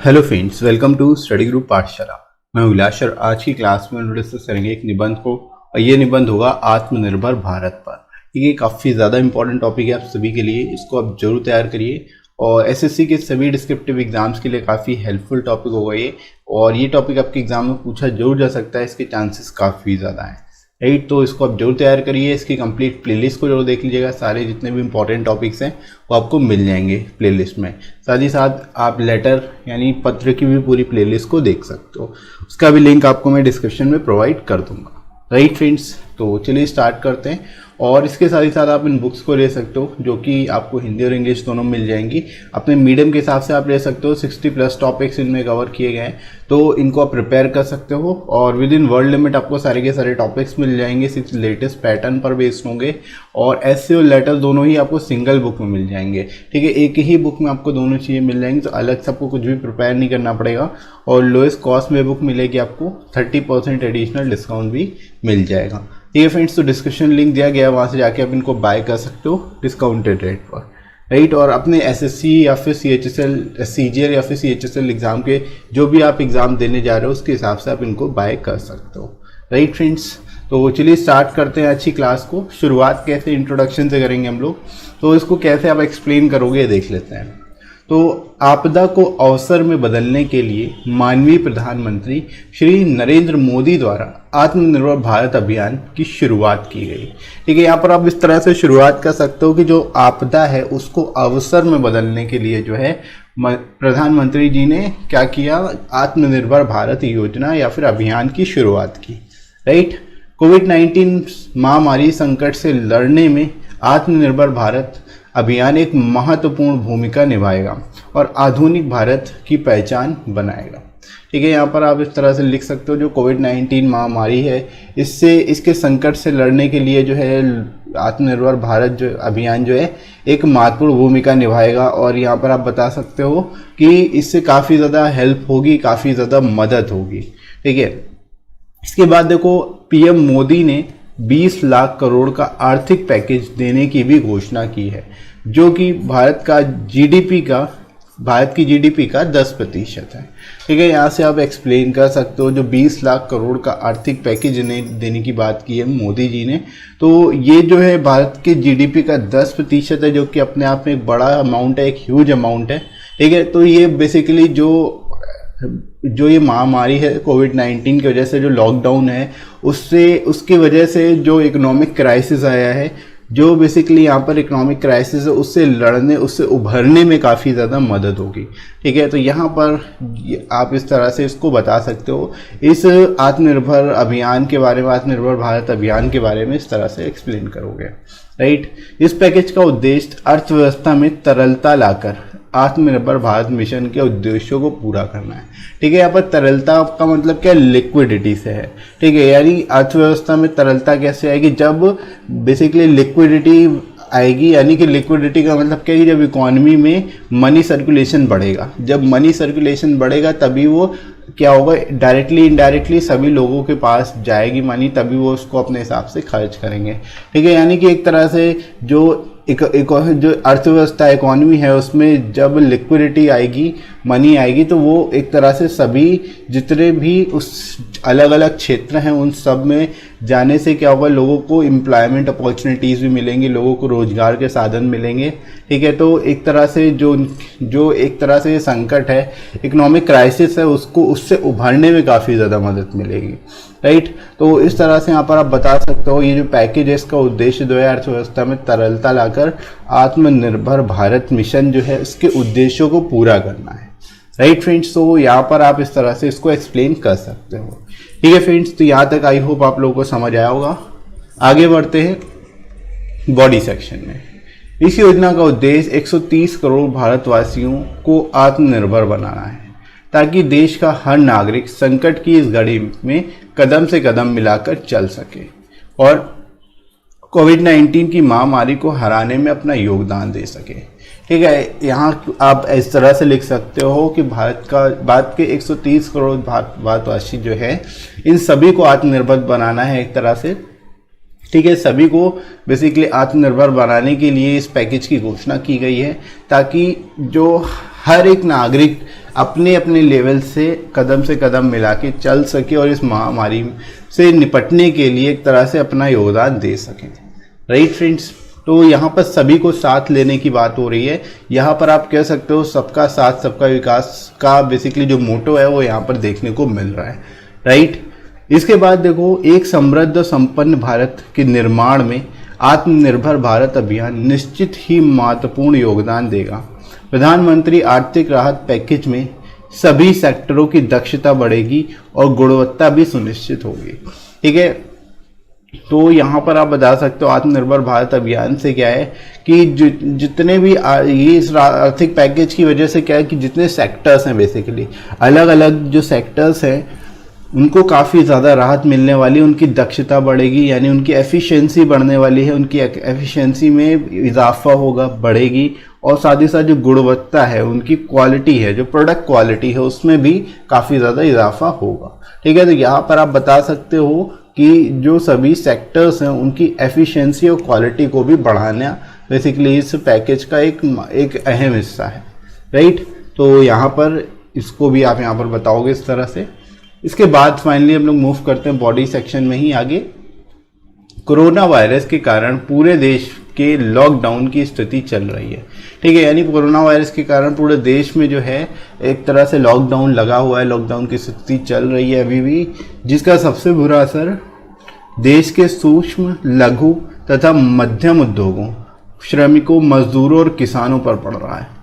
Hello friends, welcome to study group Pathshala. मैं उल्लास और आज की क्लास में डिस्कस करेंगे एक निबंध को, और ये निबंध होगा आत्मनिर्भर भारत पर। ये काफ़ी ज़्यादा इंपॉर्टेंट टॉपिक है आप सभी के लिए, इसको आप जरूर तैयार करिए और एसएससी के सभी डिस्क्रिप्टिव एग्जाम्स के लिए काफ़ी हेल्पफुल टॉपिक होगा ये। और ये टॉपिक आपके एग्जाम में पूछा जरूर जा सकता है, इसके चांसेस काफ़ी ज़्यादा हैं। राइट, तो इसको आप जरूर तैयार करिए। इसकी कंप्लीट प्लेलिस्ट को जरूर देख लीजिएगा, सारे जितने भी इंपॉर्टेंट टॉपिक्स हैं वो आपको मिल जाएंगे प्लेलिस्ट में। साथ ही साथ आप लेटर यानी पत्र की भी पूरी प्लेलिस्ट को देख सकते हो, उसका भी लिंक आपको मैं डिस्क्रिप्शन में प्रोवाइड कर दूंगा। राइट फ्रेंड्स, तो चलिए स्टार्ट करते हैं। और इसके साथ ही साथ आप इन बुक्स को ले सकते हो जो कि आपको हिंदी और इंग्लिश दोनों मिल जाएंगी। अपने मीडियम के हिसाब से आप ले सकते हो, 60+ टॉपिक्स इनमें कवर किए गए हैं, तो इनको आप प्रिपेयर कर सकते हो। और विद इन वर्ल्ड लिमिट आपको सारे के सारे टॉपिक्स मिल जाएंगे, लेटेस्ट पैटर्न पर बेस्ड होंगे। और एस्से और लेटर दोनों ही आपको सिंगल बुक में मिल जाएंगे। ठीक है, एक ही बुक में आपको दोनों चीज़ें मिल जाएंगी, तो अलग से आपको कुछ भी प्रिपेयर नहीं करना पड़ेगा। और लोएस्ट कॉस्ट में बुक मिलेगी आपको, 30% एडिशनल डिस्काउंट भी मिल जाएगा। ठीक है फ्रेंड्स, तो डिस्क्रिप्शन लिंक दिया गया है, वहाँ से जाके आप इनको बाय कर सकते हो डिस्काउंटेड रेट पर। राइट, और अपने एसएससी या फिर सीएचएसएल, सीजीएल या फिर सीएचएसएल एग्जाम के जो भी आप एग्जाम देने जा रहे हो उसके हिसाब से आप इनको बाय कर सकते हो। राइट फ्रेंड्स, तो चलिए स्टार्ट करते हैं अच्छी क्लास को। शुरुआत कैसे, इंट्रोडक्शन से करेंगे हम लोग, तो इसको कैसे आप एक्सप्लेन करोगे देख लेते हैं। तो आपदा को अवसर में बदलने के लिए माननीय प्रधानमंत्री श्री नरेंद्र मोदी द्वारा आत्मनिर्भर भारत अभियान की शुरुआत की गई। ठीक है, यहाँ पर आप इस तरह से शुरुआत कर सकते हो कि जो आपदा है उसको अवसर में बदलने के लिए जो है प्रधानमंत्री जी ने क्या किया, आत्मनिर्भर भारत योजना या फिर अभियान की शुरुआत की। राइट, कोविड-19 महामारी संकट से लड़ने में आत्मनिर्भर भारत अभियान एक महत्वपूर्ण भूमिका निभाएगा और आधुनिक भारत की पहचान बनाएगा। ठीक है, यहाँ पर आप इस तरह से लिख सकते हो, जो कोविड-19 महामारी है इसके संकट से लड़ने के लिए जो है आत्मनिर्भर भारत जो अभियान जो है एक महत्वपूर्ण भूमिका निभाएगा। और यहाँ पर आप बता सकते हो कि इससे काफ़ी ज़्यादा हेल्प होगी, काफ़ी ज़्यादा मदद होगी। ठीक है, इसके बाद देखो पीएम मोदी ने 20 लाख करोड़ का आर्थिक पैकेज देने की भी घोषणा की है, जो कि भारत की जीडीपी का 10% है। ठीक है, यहाँ से आप एक्सप्लेन कर सकते हो, जो 20 लाख करोड़ का आर्थिक पैकेज देने की बात की है मोदी जी ने, तो ये जो है भारत के जीडीपी का 10% है, जो कि अपने आप में एक बड़ा अमाउंट है, एक ह्यूज अमाउंट है। ठीक है, तो ये बेसिकली जो ये महामारी है कोविड-19 की वजह से, जो लॉकडाउन है उसकी वजह से जो इकोनॉमिक क्राइसिस आया है, जो बेसिकली यहाँ पर इकोनॉमिक क्राइसिस है उससे लड़ने, उससे उभरने में काफ़ी ज़्यादा मदद होगी। ठीक है, तो यहाँ पर आप इस तरह से इसको बता सकते हो, इस आत्मनिर्भर अभियान के बारे में, आत्मनिर्भर भारत अभियान के बारे में इस तरह से एक्सप्लेन करोगे। राइट, इस पैकेज का उद्देश्य अर्थव्यवस्था में तरलता लाकर आत्मनिर्भर भारत मिशन के उद्देश्यों को पूरा करना है। ठीक है, यहाँ पर तरलता का मतलब क्या, लिक्विडिटी से है। ठीक है, यानी अर्थव्यवस्था में तरलता कैसे आएगी, जब बेसिकली लिक्विडिटी आएगी। यानी कि लिक्विडिटी का मतलब क्या है कि जब इकोनॉमी में मनी सर्कुलेशन बढ़ेगा, जब मनी सर्कुलेशन बढ़ेगा तभी वो क्या होगा, डायरेक्टली इनडायरेक्टली सभी लोगों के पास जाएगी मनी, तभी वो उसको अपने हिसाब से खर्च करेंगे। ठीक है, यानी कि एक तरह से जो जो अर्थव्यवस्था इकोनॉमी है उसमें जब लिक्विडिटी आएगी, मनी आएगी, तो वो एक तरह से सभी जितने भी उस अलग अलग क्षेत्र हैं उन सब में जाने से क्या होगा, लोगों को एम्प्लॉयमेंट अपॉर्चुनिटीज़ भी मिलेंगी, लोगों को रोजगार के साधन मिलेंगे। ठीक है, तो एक तरह से जो एक तरह से संकट है, इकोनॉमिक क्राइसिस है, उससे उभरने में काफ़ी ज़्यादा मदद मिलेगी। राइट, तो इस तरह से यहाँ पर आप बता सकते हो, ये जो पैकेज है इसका उद्देश्य जो है अर्थव्यवस्था में तरलता लाकर आत्मनिर्भर भारत मिशन जो है इसके उद्देश्यों को पूरा करना है। राइट फ्रेंड्स, तो यहाँ पर आप इस तरह से इसको एक्सप्लेन कर सकते हो। ठीक है फ्रेंड्स, तो यहाँ तक आई होप आप लोगों को समझ आया होगा। आगे बढ़ते हैं बॉडी सेक्शन में। इस योजना का उद्देश्य 130 करोड़ भारतवासियों को आत्मनिर्भर बनाना है, ताकि देश का हर नागरिक संकट की इस घड़ी में कदम से कदम मिलाकर चल सके और कोविड-19 की महामारी को हराने में अपना योगदान दे सके। ठीक है, यहाँ आप इस तरह से लिख सकते हो कि भारत के 130 करोड़ भारतवासी जो है, इन सभी को आत्मनिर्भर बनाना है एक तरह से। ठीक है, सभी को बेसिकली आत्मनिर्भर बनाने के लिए इस पैकेज की घोषणा की गई है, ताकि जो हर एक नागरिक अपने अपने लेवल से कदम मिला के चल सके और इस महामारी से निपटने के लिए एक तरह से अपना योगदान दे सकें। राइट फ्रेंड्स, तो यहाँ पर सभी को साथ लेने की बात हो रही है। यहाँ पर आप कह सकते हो सबका साथ सबका विकास का बेसिकली जो मोटो है वो यहाँ पर देखने को मिल रहा है। राइट, इसके बाद देखो, एक समृद्ध संपन्न भारत के निर्माण में आत्मनिर्भर भारत अभियान निश्चित ही महत्वपूर्ण योगदान देगा। प्रधानमंत्री आर्थिक राहत पैकेज में सभी सेक्टरों की दक्षता बढ़ेगी और गुणवत्ता भी सुनिश्चित होगी। ठीक है, तो यहाँ पर आप बता सकते हो आत्मनिर्भर भारत अभियान से क्या है कि जितने भी ये इस आर्थिक पैकेज की वजह से क्या है कि जितने सेक्टर्स हैं, बेसिकली अलग अलग जो सेक्टर्स हैं उनको काफ़ी ज़्यादा राहत मिलने वाली, उनकी दक्षता बढ़ेगी, यानी उनकी एफिशिएंसी बढ़ने वाली है, उनकी एफिशिएंसी में इजाफा होगा, बढ़ेगी, और साथ ही साथ जो गुणवत्ता है, उनकी क्वालिटी है, जो प्रोडक्ट क्वालिटी है, उसमें भी काफ़ी ज़्यादा इजाफा होगा। ठीक है, तो यहाँ पर आप बता सकते हो कि जो सभी सेक्टर्स हैं उनकी एफिशिएंसी और क्वालिटी को भी बढ़ाना बेसिकली इस पैकेज का एक अहम हिस्सा है। राइट, तो यहाँ पर इसको भी आप यहाँ पर बताओगे इस तरह से। इसके बाद फाइनली हम लोग मूव करते हैं बॉडी सेक्शन में ही आगे। कोरोना वायरस के कारण पूरे देश के लॉकडाउन की स्थिति चल रही है। ठीक है, यानी कोरोना वायरस के कारण पूरे देश में जो है एक तरह से लॉकडाउन लगा हुआ है, लॉकडाउन की स्थिति चल रही है अभी भी, जिसका सबसे बुरा असर देश के सूक्ष्म, लघु तथा मध्यम उद्योगों, श्रमिकों, मजदूरों और किसानों पर पड़ रहा है।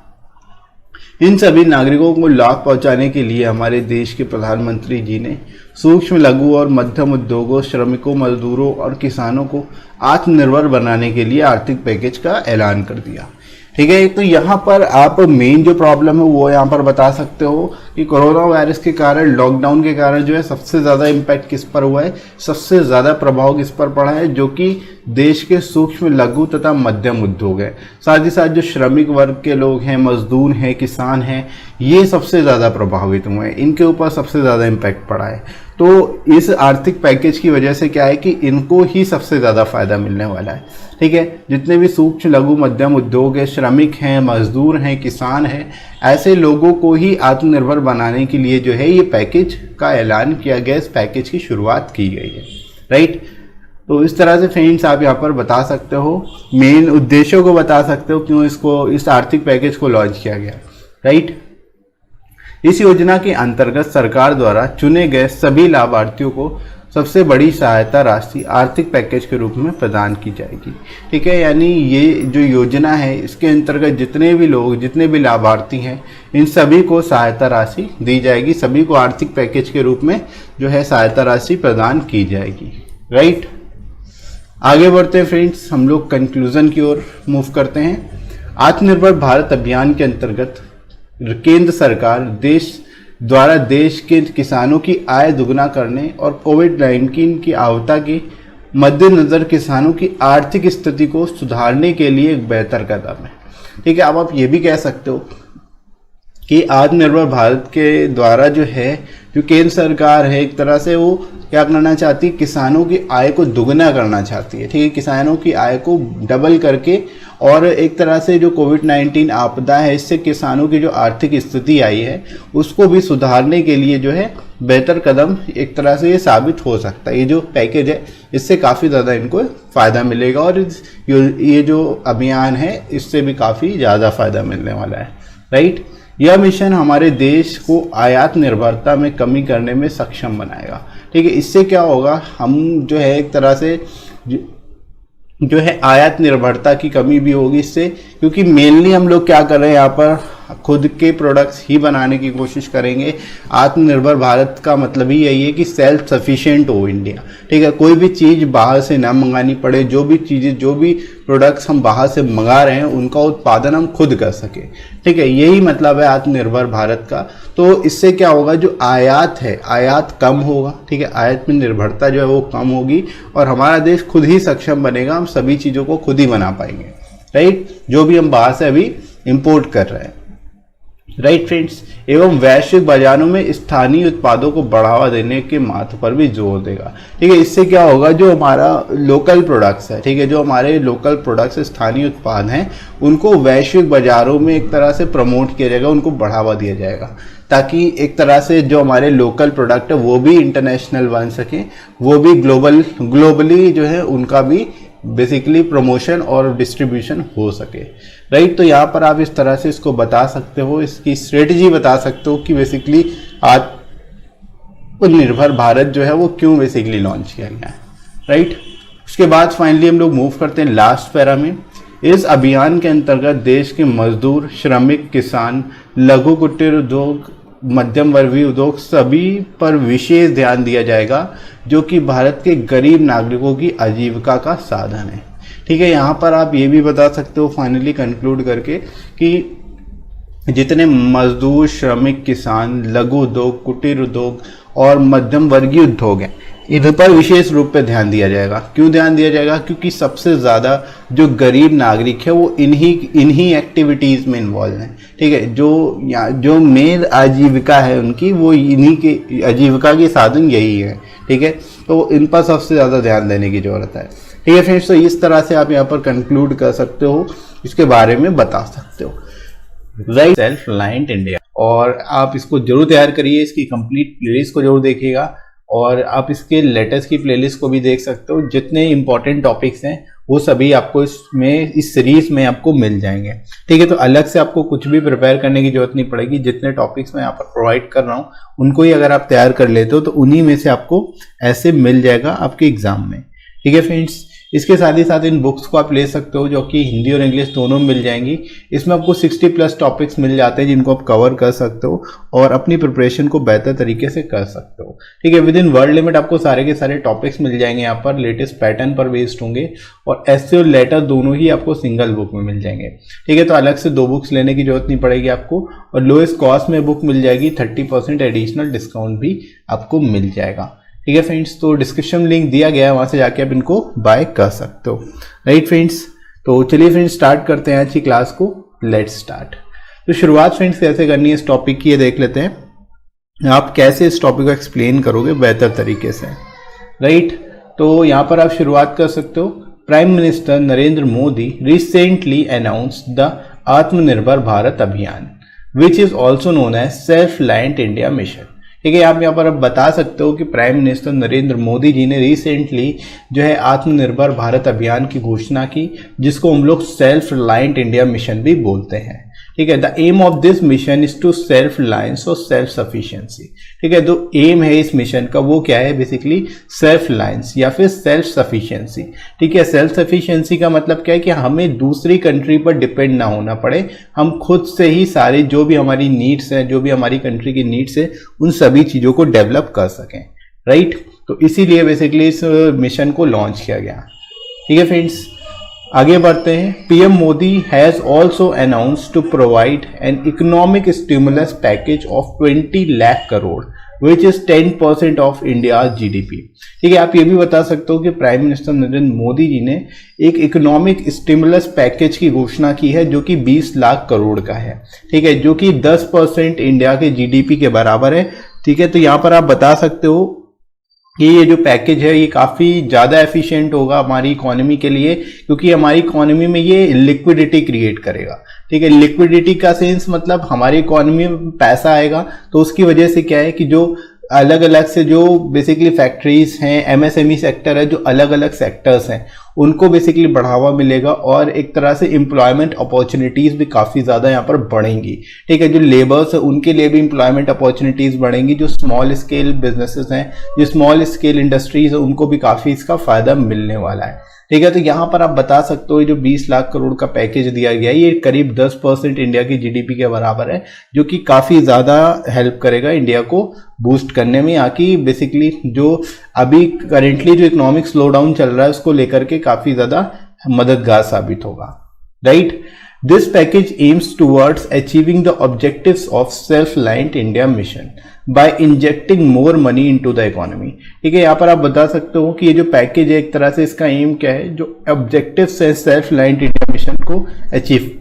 इन सभी नागरिकों को लाभ पहुंचाने के लिए हमारे देश के प्रधानमंत्री जी ने सूक्ष्म, लघु और मध्यम उद्योगों, श्रमिकों, मजदूरों और किसानों को आत्मनिर्भर बनाने के लिए आर्थिक पैकेज का ऐलान कर दिया। ठीक है, तो यहाँ पर आप मेन जो प्रॉब्लम है वो यहाँ पर बता सकते हो कि कोरोना वायरस के कारण, लॉकडाउन के कारण जो है सबसे ज़्यादा इम्पैक्ट किस पर हुआ है, सबसे ज़्यादा प्रभाव किस पर पड़ा है, जो कि देश के सूक्ष्म, लघु तथा मध्यम उद्योग है। साथ ही साथ जो श्रमिक वर्ग के लोग हैं, मजदूर हैं, किसान हैं, ये सबसे ज़्यादा प्रभावित हुए हैं, इनके ऊपर सबसे ज़्यादा इम्पैक्ट पड़ा है। तो इस आर्थिक पैकेज की वजह से क्या है कि इनको ही सबसे ज़्यादा फायदा मिलने वाला है। ठीक है, जितने भी सूक्ष्म, लघु, मध्यम उद्योग है, श्रमिक हैं, मजदूर हैं, किसान हैं, ऐसे लोगों को ही आत्मनिर्भर बनाने के लिए जो है ये पैकेज का ऐलान किया गया, इस पैकेज की शुरुआत की गई है। राइट, तो इस तरह से फ्रेंड्स आप यहाँ पर बता सकते हो, मेन उद्देश्यों को बता सकते हो क्यों इस आर्थिक पैकेज को लॉन्च किया गया। राइट, इस योजना के अंतर्गत सरकार द्वारा चुने गए सभी लाभार्थियों को सबसे बड़ी सहायता राशि आर्थिक पैकेज के रूप में प्रदान की जाएगी। ठीक है, यानी ये जो योजना है इसके अंतर्गत जितने भी लोग, जितने भी लाभार्थी हैं, इन सभी को सहायता राशि दी जाएगी, सभी को आर्थिक पैकेज के रूप में जो है सहायता राशि प्रदान की जाएगी। राइट, आगे बढ़ते हैं फ्रेंड्स, हम लोग कंक्लूजन की ओर मूव करते हैं। आत्मनिर्भर भारत अभियान के अंतर्गत केंद्र सरकार द्वारा देश के किसानों की आय दुगना करने और कोविड-19 की आपदा के मद्देनजर किसानों की आर्थिक स्थिति को सुधारने के लिए एक बेहतर कदम है। ठीक है, अब आप ये भी कह सकते हो कि आत्मनिर्भर भारत के द्वारा जो है, जो केंद्र सरकार है, एक तरह से वो क्या करना चाहती है, किसानों की आय को दुगना करना चाहती है। ठीक है, किसानों की आय को डबल करके, और एक तरह से जो कोविड-19 आपदा है इससे किसानों की जो आर्थिक स्थिति आई है उसको भी सुधारने के लिए जो है बेहतर कदम एक तरह से ये साबित हो सकता है। ये जो पैकेज है इससे काफ़ी ज़्यादा इनको फ़ायदा मिलेगा, और ये जो अभियान है इससे भी काफ़ी ज़्यादा फ़ायदा मिलने वाला है। राइट, यह मिशन हमारे देश को आयात निर्भरता में कमी करने में सक्षम बनाएगा। ठीक है, इससे क्या होगा, हम जो है एक तरह से जो है आयात निर्भरता की कमी भी होगी इससे, क्योंकि मेनली हम लोग क्या कर रहे हैं यहाँ पर खुद के प्रोडक्ट्स ही बनाने की कोशिश करेंगे। आत्मनिर्भर भारत का मतलब ही यही है कि सेल्फ सफिशिएंट हो इंडिया। ठीक है, कोई भी चीज़ बाहर से ना मंगानी पड़े, जो भी चीज़ें, जो भी प्रोडक्ट्स हम बाहर से मंगा रहे हैं उनका उत्पादन हम खुद कर सके। ठीक है, यही मतलब है आत्मनिर्भर भारत का। तो इससे क्या होगा, जो आयात है, आयात कम होगा। ठीक है, आयात में निर्भरता जो है वो कम होगी और हमारा देश खुद ही सक्षम बनेगा, हम सभी चीज़ों को खुद ही बना पाएंगे। राइट, जो भी हम बाहर से अभी इंपोर्ट कर रहे हैं। राइट फ्रेंड्स, एवं वैश्विक बाजारों में स्थानीय उत्पादों को बढ़ावा देने के महत्व पर भी जोर देगा। ठीक है, इससे क्या होगा, जो हमारा लोकल प्रोडक्ट्स है, ठीक है, जो हमारे लोकल प्रोडक्ट्स स्थानीय उत्पाद हैं उनको वैश्विक बाजारों में एक तरह से प्रमोट किया जाएगा, उनको बढ़ावा दिया जाएगा, ताकि एक तरह से जो हमारे लोकल प्रोडक्ट है वो भी इंटरनेशनल बन सके, वो भी ग्लोबली जो है उनका भी बेसिकली प्रमोशन और डिस्ट्रीब्यूशन हो सके, राइट। तो यहाँ पर आप इस तरह से इसको बता सकते हो, इसकी स्ट्रेटजी बता सकते हो कि बेसिकली आत्मनिर्भर भारत जो है वो क्यों बेसिकली लॉन्च किया गया है, राइट। उसके बाद फाइनली हम लोग मूव करते हैं लास्ट पैरा में। इस अभियान के अंतर्गत देश के मजदूर, श्रमिक, किसान, लघु कुटीर उद्योग, मध्यम वर्गीय उद्योग सभी पर विशेष ध्यान दिया जाएगा जो कि भारत के गरीब नागरिकों की आजीविका का साधन है, ठीक है। यहाँ पर आप ये भी बता सकते हो फाइनली कंक्लूड करके कि जितने मजदूर, श्रमिक, किसान, लघु उद्योग, कुटीर उद्योग और मध्यम वर्गीय उद्योग हैं, इन पर विशेष रूप पे ध्यान दिया जाएगा। क्यों ध्यान दिया जाएगा? क्योंकि सबसे ज़्यादा जो गरीब नागरिक है वो इन्हीं एक्टिविटीज़ में इन्वॉल्व हैं, ठीक है। जो मेन आजीविका है उनकी, वो इन्हीं के आजीविका के साधन यही है, ठीक है। तो इन पर सबसे ज़्यादा ध्यान देने की ज़रूरत है, ठीक है फ्रेंड्स। तो इस तरह से आप यहाँ पर कंक्लूड कर सकते हो, इसके बारे में बता सकते हो, राइट। सेल्फ रिलायंट इंडिया, और आप इसको जरूर तैयार करिए, इसकी कंप्लीट प्लेलिस्ट को जरूर देखिएगा, और आप इसके लेटेस्ट की प्लेलिस्ट को भी देख सकते हो। जितने इंपॉर्टेंट टॉपिक्स हैं वो सभी आपको इस सीरीज में आपको मिल जाएंगे, ठीक है। तो अलग से आपको कुछ भी प्रिपेयर करने की जरूरत नहीं पड़ेगी। जितने टॉपिक्स मैं यहाँ पर प्रोवाइड कर रहा हूँ उनको ही अगर आप तैयार कर लेते हो तो उन्हीं में से आपको ऐसे मिल जाएगा आपके एग्जाम में, ठीक है फ्रेंड्स। इसके साथ ही साथ इन बुक्स को आप ले सकते हो जो कि हिंदी और इंग्लिश दोनों मिल जाएंगी। इसमें आपको 60+ टॉपिक्स मिल जाते हैं जिनको आप कवर कर सकते हो और अपनी प्रिपरेशन को बेहतर तरीके से कर सकते हो, ठीक है। विद इन वर्ड लिमिट आपको सारे के सारे टॉपिक्स मिल जाएंगे, यहाँ पर लेटेस्ट पैटर्न पर बेस्ड होंगे, और एस्से और लेटर दोनों ही आपको सिंगल बुक में मिल जाएंगे, ठीक है। तो अलग से 2 बुक्स लेने की जरूरत नहीं पड़ेगी आपको, और लोएस्ट कॉस्ट में बुक मिल जाएगी, 30% एडिशनल डिस्काउंट भी आपको मिल जाएगा, ठीक है फ्रेंड्स। तो डिस्क्रिप्शन लिंक दिया गया है, वहां से जाके आप इनको बाय कर सकते हो, राइट फ्रेंड्स। तो चलिए फ्रेंड्स स्टार्ट करते हैं आज की क्लास को, लेट्स स्टार्ट। तो शुरुआत फ्रेंड्स कैसे करनी है इस टॉपिक की, ये देख लेते हैं। आप कैसे इस टॉपिक को एक्सप्लेन करोगे बेहतर तरीके से, राइट। तो यहाँ पर आप शुरुआत कर सकते हो। Prime minister Narendra Modi recently announced the Aatmanirbhar Bharat Abhiyan which is also known as self reliant India mission, ठीक है। आप यहाँ पर अब बता सकते हो कि प्राइम मिनिस्टर नरेंद्र मोदी जी ने रिसेंटली जो है आत्मनिर्भर भारत अभियान की घोषणा की, जिसको हम लोग सेल्फ रिलायंट इंडिया मिशन भी बोलते हैं, ठीक है। The aim of this mission is to self reliance और सेल्फ सफिशिएंसी, ठीक है। जो एम है इस मिशन का वो क्या है? बेसिकली सेल्फ रिलायंस या फिर सेल्फ सफिशिएंसी, ठीक है। सेल्फ सफिशिएंसी का मतलब क्या है कि हमें दूसरी कंट्री पर डिपेंड ना होना पड़े, हम खुद से ही सारी जो भी हमारी नीड्स हैं, जो भी हमारी कंट्री की नीड्स है, उन सभी चीजों को डेवलप कर सकें, राइट। तो इसीलिए बेसिकली इस मिशन को लॉन्च किया गया, ठीक है फ्रेंड्स। आगे बढ़ते हैं। PM Modi has also announced to provide an economic stimulus package of 20 lakh crore which is 10% of India GDP, ठीक है। आप ये भी बता सकते हो कि प्राइम मिनिस्टर नरेंद्र मोदी जी ने एक इकोनॉमिक स्टिमुलस पैकेज की घोषणा की है जो कि 20 लाख करोड़ का है, ठीक है, जो कि 10% इंडिया के जीडीपी के बराबर है, ठीक है। तो यहाँ पर आप बता सकते हो कि ये जो पैकेज है ये काफ़ी ज़्यादा एफिशिएंट होगा हमारी इकोनॉमी के लिए, क्योंकि हमारी इकोनॉमी में ये लिक्विडिटी क्रिएट करेगा, ठीक है। लिक्विडिटी का सेंस मतलब हमारी इकोनॉमी में पैसा आएगा, तो उसकी वजह से क्या है कि जो अलग अलग से जो बेसिकली फैक्ट्रीज हैं, एमएसएमई सेक्टर है, जो अलग अलग सेक्टर्स हैं, उनको बेसिकली बढ़ावा मिलेगा और एक तरह से एम्प्लॉयमेंट अपॉर्चुनिटीज भी काफ़ी ज़्यादा यहाँ पर बढ़ेंगी, ठीक है। जो लेबर्स है उनके लिए भी एम्प्लॉयमेंट अपॉर्चुनिटीज बढ़ेंगी, जो स्मॉल स्केल बिजनेसेस हैं, जो स्मॉल स्केल इंडस्ट्रीज है, उनको भी काफ़ी इसका फायदा मिलने वाला है, ठीक है। तो यहाँ पर आप बता सकते हो जो 20 लाख करोड़ का पैकेज दिया गया है ये करीब 10% इंडिया की जीडीपी के बराबर है, जो कि काफ़ी ज़्यादा हेल्प करेगा इंडिया को बूस्ट करने में। यहाँ की बेसिकली जो अभी करेंटली जो इकोनॉमिक स्लो डाउन चल रहा है उसको लेकर के काफ़ी ज़्यादा मददगार साबित होगा, right. This package aims towards achieving the objectives of self reliant India mission by injecting more money into the economy, ठीक है। यहाँ पर आप बता सकते हो कि ये जो पैकेज है एक तरह से इसका एम क्या है, जो ऑब्जेक्टिव्स है सेल्फ रिलायंट इंडिया मिशन को अचीव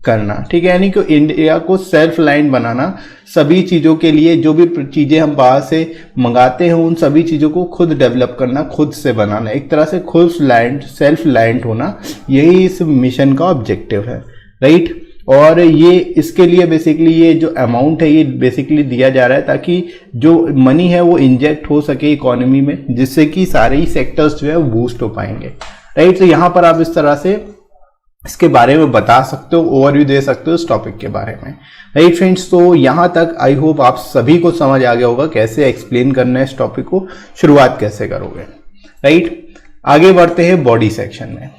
करना, ठीक है। यानी कि इंडिया को सेल्फ रिलायंट बनाना, सभी चीज़ों के लिए जो भी चीज़ें हम बाहर से मंगाते हैं उन सभी चीज़ों को खुद डेवलप करना, खुद से बनाना, एक तरह से खुद सेल्फ रिलायंट होना, यही इस मिशन का ऑब्जेक्टिव है, राइट। और ये इसके लिए बेसिकली ये जो अमाउंट है ये बेसिकली दिया जा रहा है ताकि जो मनी है वो इंजेक्ट हो सके इकोनॉमी में, जिससे कि सारे ही सेक्टर्स जो है वो बूस्ट हो पाएंगे, राइट। तो यहाँ पर आप इस तरह से इसके बारे में बता सकते हो, ओवरव्यू दे सकते हो इस टॉपिक के बारे में, राइट फ्रेंड्स। तो यहाँ तक आई होप आप सभी को समझ आ गया होगा कैसे एक्सप्लेन करना है इस टॉपिक को, शुरुआत कैसे करोगे, राइट। आगे बढ़ते हैं बॉडी सेक्शन में।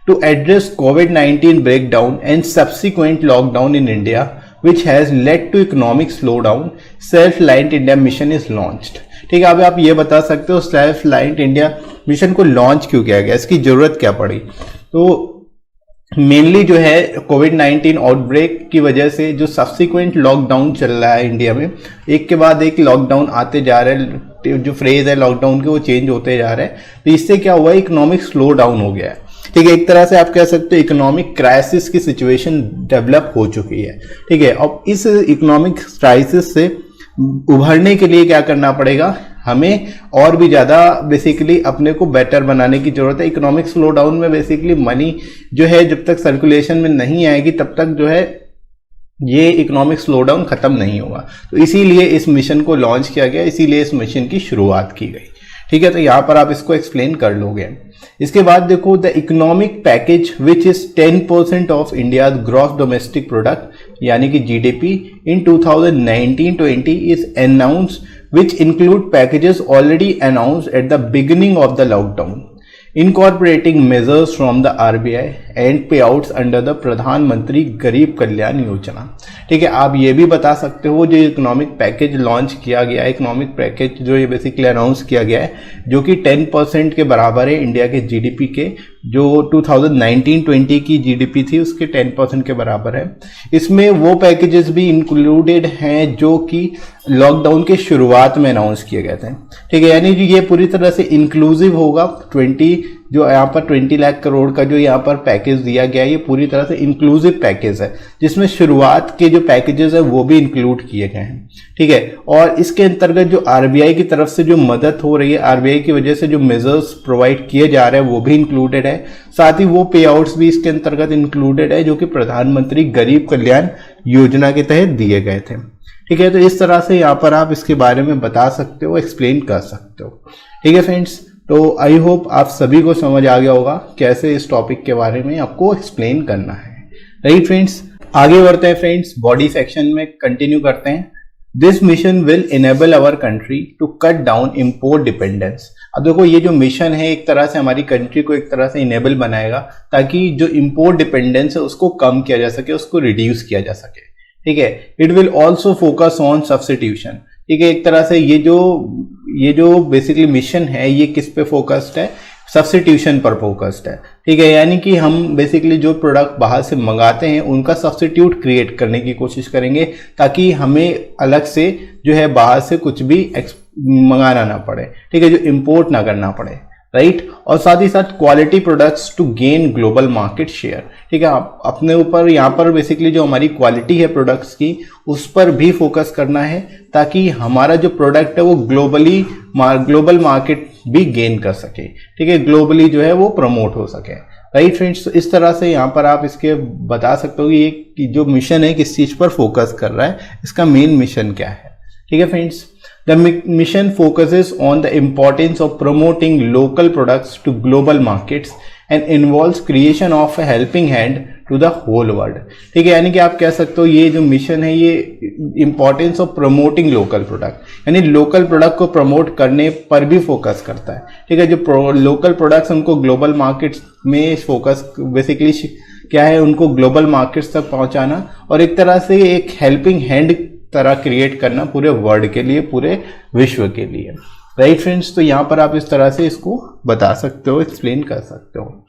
टू एड्रेस कोविड-19 breakdown and subsequent lockdown in India which has led to economic slowdown, self-reliant India mission is launched। ठीक है, अब आप ये बता सकते हो सेल्फ-रिलायंट इंडिया मिशन को लॉन्च क्यों किया गया, इसकी जरूरत क्या पड़ी। तो मेनली जो है कोविड-19 आउटब्रेक की वजह से जो सब्सिक्वेंट लॉकडाउन चल रहा है इंडिया में, एक के बाद एक लॉकडाउन आते जा रहे हैं, जो फ्रेज है लॉकडाउन के वो चेंज होते जा रहे हैं। तो इससे क्या हुआ है, इकोनॉमिक स्लो डाउन हो गया है, ठीक है। एक तरह से आप कह सकते हो इकोनॉमिक क्राइसिस की सिचुएशन डेवलप हो चुकी है, ठीक है। अब इस इकोनॉमिक क्राइसिस से उभरने के लिए क्या करना पड़ेगा, हमें और भी ज्यादा बेसिकली अपने को बेटर बनाने की जरूरत है। इकोनॉमिक स्लो डाउन में बेसिकली मनी जो है जब तक सर्कुलेशन में नहीं आएगी तब तक जो है ये इकोनॉमिक स्लो डाउन खत्म नहीं होगा। तो इसीलिए इस मिशन को लॉन्च किया गया, इसीलिए इस मिशन की शुरुआत की गई, ठीक है। तो यहां पर आप इसको एक्सप्लेन कर लोगे। इसके बाद देखो, the economic package which is 10% of India gross domestic product यानी कि GDP in 2019-20 is announced which include packages already announced at the beginning of the lockdown, incorporating measures from the RBI and payouts under the प्रधानमंत्री गरीब कल्याण योजना। ठीक है, आप ये भी बता सकते हो जो इकोनॉमिक पैकेज लॉन्च किया गया है, इकोनॉमिक पैकेज जो ये बेसिकली अनाउंस किया गया है, जो कि 10% के बराबर है इंडिया के जीडीपी के, जो 2019-20 की जीडीपी थी उसके 10% के बराबर है। इसमें वो पैकेजेस भी इंक्लूडेड हैं जो कि लॉकडाउन के शुरुआत में अनाउंस किए गए थे, ठीक है। यानी कि ये पूरी तरह से इंक्लूसिव होगा। 20 जो यहाँ पर 20 लाख करोड़ का जो यहाँ पर पैकेज दिया गया है, ये पूरी तरह से इंक्लूसिव पैकेज है, जिसमें शुरुआत के जो पैकेजेस है वो भी इंक्लूड किए गए हैं, ठीक है। और इसके अंतर्गत जो आरबीआई की तरफ से जो मदद हो रही है, आरबीआई की वजह से जो मेजर्स प्रोवाइड किए जा रहे हैं वो भी इंक्लूडेड है। साथ ही वो पे आउट्स भी इसके अंतर्गत इंक्लूडेड है जो कि प्रधानमंत्री गरीब कल्याण योजना के तहत दिए गए थे, ठीक है। तो इस तरह से यहाँ पर आप इसके बारे में बता सकते हो, एक्सप्लेन कर सकते हो, ठीक है फ्रेंड्स। तो आई होप आप सभी को समझ आ गया होगा कैसे इस टॉपिक के बारे में आपको एक्सप्लेन करना है, राइट फ्रेंड्स। आगे बढ़ते हैं फ्रेंड्स, बॉडी सेक्शन में कंटिन्यू करते हैं। This mission will enable our country to cut down import dependence. अब देखो, ये जो मिशन है एक तरह से हमारी कंट्री को एक तरह से इनेबल बनाएगा ताकि जो इम्पोर्ट डिपेंडेंस है उसको कम किया जा सके, उसको रिड्यूस किया जा सके, ठीक है। It will also focus on substitution, ठीक है। एक तरह से ये जो बेसिकली मिशन है ये किस पे फोकस्ड है, सब्स्टिट्यूशन पर फोकस्ड है, ठीक है। यानी कि हम बेसिकली जो प्रोडक्ट बाहर से मंगाते हैं उनका सब्स्टिट्यूट क्रिएट करने की कोशिश करेंगे ताकि हमें अलग से जो है बाहर से कुछ भी मंगाना ना पड़े, ठीक है, जो इंपोर्ट ना करना पड़े, राइट। और साथ ही साथ quality products to gain global market share, ठीक है। अपने ऊपर यहाँ पर बेसिकली जो हमारी क्वालिटी है प्रोडक्ट्स की उस पर भी फोकस करना है ताकि हमारा जो प्रोडक्ट है वो ग्लोबल मार्केट भी गेन कर सके, ठीक है, ग्लोबली जो है वो प्रमोट हो सके, राइट फ्रेंड्स। तो इस तरह से यहाँ पर आप इसके बता सकते हो कि जो मिशन है किस चीज पर फोकस कर रहा है, इसका मेन मिशन क्या है, ठीक है friends. The mission focuses on the importance of promoting local products to global markets and involves creation of a helping hand to the whole world, ठीक है। यानी कि आप कह सकते हो ये जो मिशन है ये importance of promoting local product, यानी लोकल प्रोडक्ट को प्रमोट करने पर भी फोकस करता है, ठीक है। जो लोकल प्रोडक्ट्स उनको ग्लोबल मार्केट्स में फोकस बेसिकली क्या है, उनको ग्लोबल मार्केट्स तक पहुंचाना और एक तरह से एक हेल्पिंग हैंड तरह क्रिएट करना पूरे वर्ल्ड के लिए, पूरे विश्व के लिए, राइट फ्रेंड्स। तो यहां पर आप इस तरह से इसको बता सकते हो, एक्सप्लेन कर सकते हो।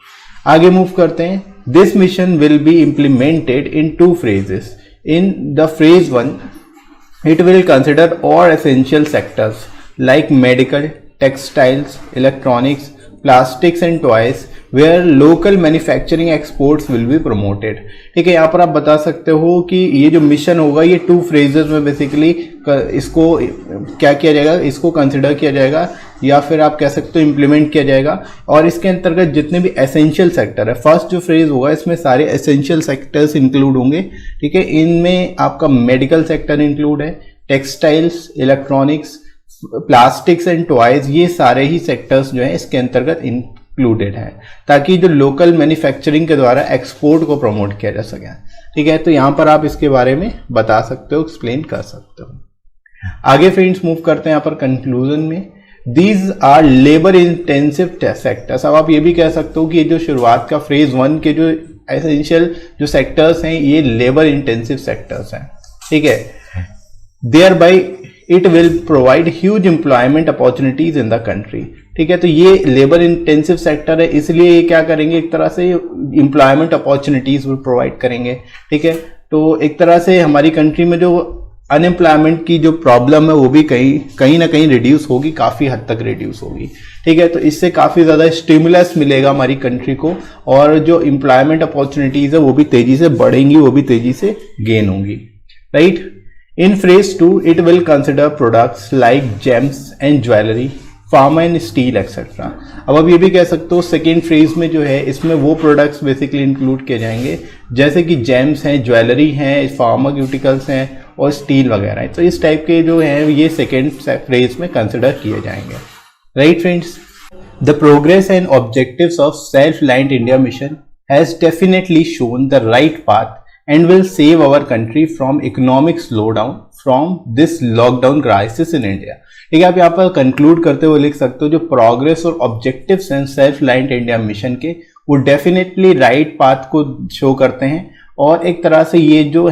आगे मूव करते हैं। This mission will be implemented in 2 phases। In the phase 1 it will consider all essential sectors like medical, textiles, electronics, plastics and toys where local manufacturing exports will be promoted, ठीक है। यहाँ पर आप बता सकते हो कि ये जो मिशन होगा ये 2 phases में बेसिकली इसको क्या किया जाएगा, इसको कंसिडर किया जाएगा या फिर आप कह सकते हो इम्प्लीमेंट किया जाएगा। और इसके अंतर्गत जितने भी एसेंशियल सेक्टर है, फर्स्ट जो फ्रेज होगा इसमें सारे एसेंशियल सेक्टर्स इंक्लूड होंगे, ठीक है। इनमें आपका मेडिकल सेक्टर इंक्लूड है, textiles, electronics, plastics and toys, ये सारे ही सेक्टर्स जो है इसके अंतर्गत इंक्लूडेड है, ताकि जो लोकल मैन्युफैक्चरिंग के द्वारा एक्सपोर्ट को प्रमोट किया जा सके, ठीक है। तो यहाँ पर आप इसके बारे में बता सकते हो, एक्सप्लेन कर सकते हो। आगे फ्रेंड्स मूव करते हैं यहाँ पर कंक्लूजन में। These are labour intensive sectors. अब आप ये भी कह सकते हो कि ये जो शुरुआत का फ्रेज 1 के जो एसेंशियल जो सेक्टर्स हैं ये लेबर इंटेंसिव सेक्टर्स हैं, ठीक है। Thereby it will provide huge employment opportunities in the country, ठीक है। तो ये लेबर इंटेंसिव सेक्टर है, इसलिए ये क्या करेंगे, एक तरह से एम्प्लॉयमेंट अपॉर्चुनिटीज विल प्रोवाइड करेंगे, ठीक है। तो एक तरह से हमारी कंट्री में जो अनएम्प्लॉयमेंट की जो प्रॉब्लम है वो भी कहीं ना कहीं रिड्यूस होगी, काफ़ी हद तक रिड्यूस होगी, ठीक है। तो इससे काफ़ी ज़्यादा स्टिमुलस मिलेगा हमारी कंट्री को, और जो एम्प्लॉयमेंट अपॉर्चुनिटीज़ है वो भी तेज़ी से बढ़ेंगी, वो भी तेज़ी से गेन होंगी, right. In phrase 2, it will consider products like gems and jewelry, pharma and steel etcetera. अब आप ये भी कह सकते हो सेकेंड फ्रेज में जो है इसमें वो प्रोडक्ट्स बेसिकली इंक्लूड किए जाएंगे जैसे कि जेम्स हैं, ज्वेलरी हैं, फार्मास्यूटिकल्स हैं और स्टील वगैरह है। तो इस टाइप के जो हैं ये सेकेंड फ्रेज में कंसिडर किए जाएंगे, right friends. The progress and objectives of self reliant India mission has definitely shown the right path and will save our country from economic slowdown from this lockdown crisis in India। ठीक है, आप यहाँ पर conclude करते हुए लिख सकते हो जो प्रोग्रेस और ऑब्जेक्टिव्स हैं सेल्फ रिलायंट इंडिया मिशन के वो डेफिनेटली राइट पाथ को शो करते हैं, और एक तरह से ये जो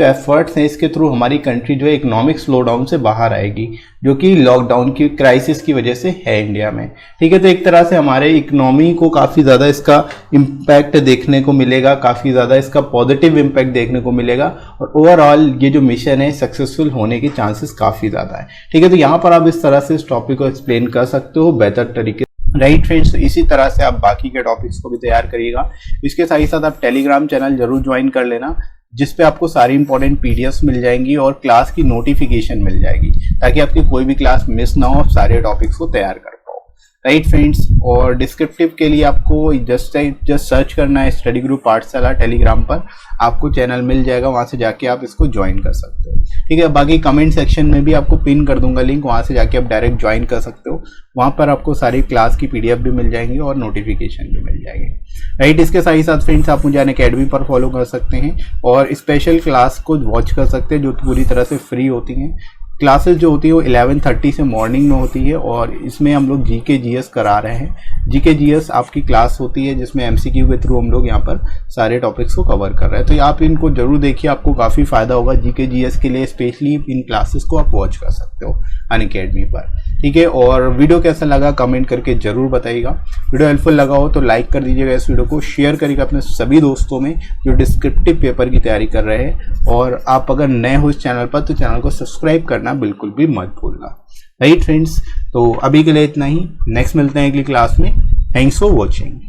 एफर्ट्स हैं इसके थ्रू हमारी कंट्री जो है इकोनॉमिक स्लोडाउन से बाहर आएगी, जो कि लॉकडाउन की क्राइसिस की वजह से है इंडिया में। ठीक है, तो एक तरह से हमारे इकोनॉमी को काफ़ी ज़्यादा इसका इम्पैक्ट देखने को मिलेगा, काफ़ी ज़्यादा इसका पॉजिटिव इम्पैक्ट देखने को मिलेगा, और ओवरऑल ये जो मिशन है सक्सेसफुल होने के चांसेस काफ़ी ज़्यादा है। ठीक है, तो यहाँ पर आप इस तरह से इस टॉपिक को एक्सप्लेन कर सकते हो बेहतर तरीके, राइट फ्रेंड्स। तो इसी तरह से आप बाकी के टॉपिक्स को भी तैयार करिएगा। इसके साथ ही साथ आप टेलीग्राम चैनल जरूर ज्वाइन कर लेना, जिस पे आपको सारी इंपॉर्टेंट पीडीएफ्स मिल जाएंगी और क्लास की नोटिफिकेशन मिल जाएगी, ताकि आपकी कोई भी क्लास मिस ना हो, आप सारे टॉपिक्स को तैयार कर पाओ, राइट फ्रेंड्स। और डिस्क्रिप्टिव के लिए आपको जस्ट सर्च करना है स्टडी ग्रुप पाठशाला टेलीग्राम पर, आपको चैनल मिल जाएगा, वहां से जाके आप इसको ज्वाइन कर सकते हो। ठीक है, बाकी कमेंट सेक्शन में भी आपको पिन कर दूंगा लिंक, वहां से जाके आप डायरेक्ट ज्वाइन कर सकते हो। वहां पर आपको सारी क्लास की पीडीएफ भी मिल जाएंगी और नोटिफिकेशन भी मिल जाएगी, राइट। इसके साथ ही साथ फ्रेंड्स आप मुझे अनअकैडमी पर फॉलो कर सकते हैं और स्पेशल क्लास को वॉच कर सकते हैं जो पूरी तरह से फ्री होती हैं। क्लासेस जो होती है वो 11:30 से मॉर्निंग में होती है, और इसमें हम लोग जीके जीएस करा रहे हैं। जीके जीएस आपकी क्लास होती है जिसमें एमसीक्यू के थ्रू हम लोग यहाँ पर सारे टॉपिक्स को कवर कर रहे हैं, तो आप इनको जरूर देखिए, आपको काफ़ी फायदा होगा। जीके जीएस के लिए स्पेशली इन क्लासेस को आप वॉच कर सकते हो अनअकैडमी पर। ठीक है, और वीडियो कैसा लगा कमेंट करके जरूर बताइएगा। वीडियो हेल्पफुल लगा हो तो लाइक कर दीजिएगा, इस वीडियो को शेयर करिएगा अपने सभी दोस्तों में जो डिस्क्रिप्टिव पेपर की तैयारी कर रहे हैं, और आप अगर नए हो इस चैनल पर तो चैनल को सब्सक्राइब करना बिल्कुल भी मत भूलना, राइट फ्रेंड्स। तो अभी के लिए इतना ही, नेक्स्ट मिलते हैं अगली क्लास में। Thanks for watching.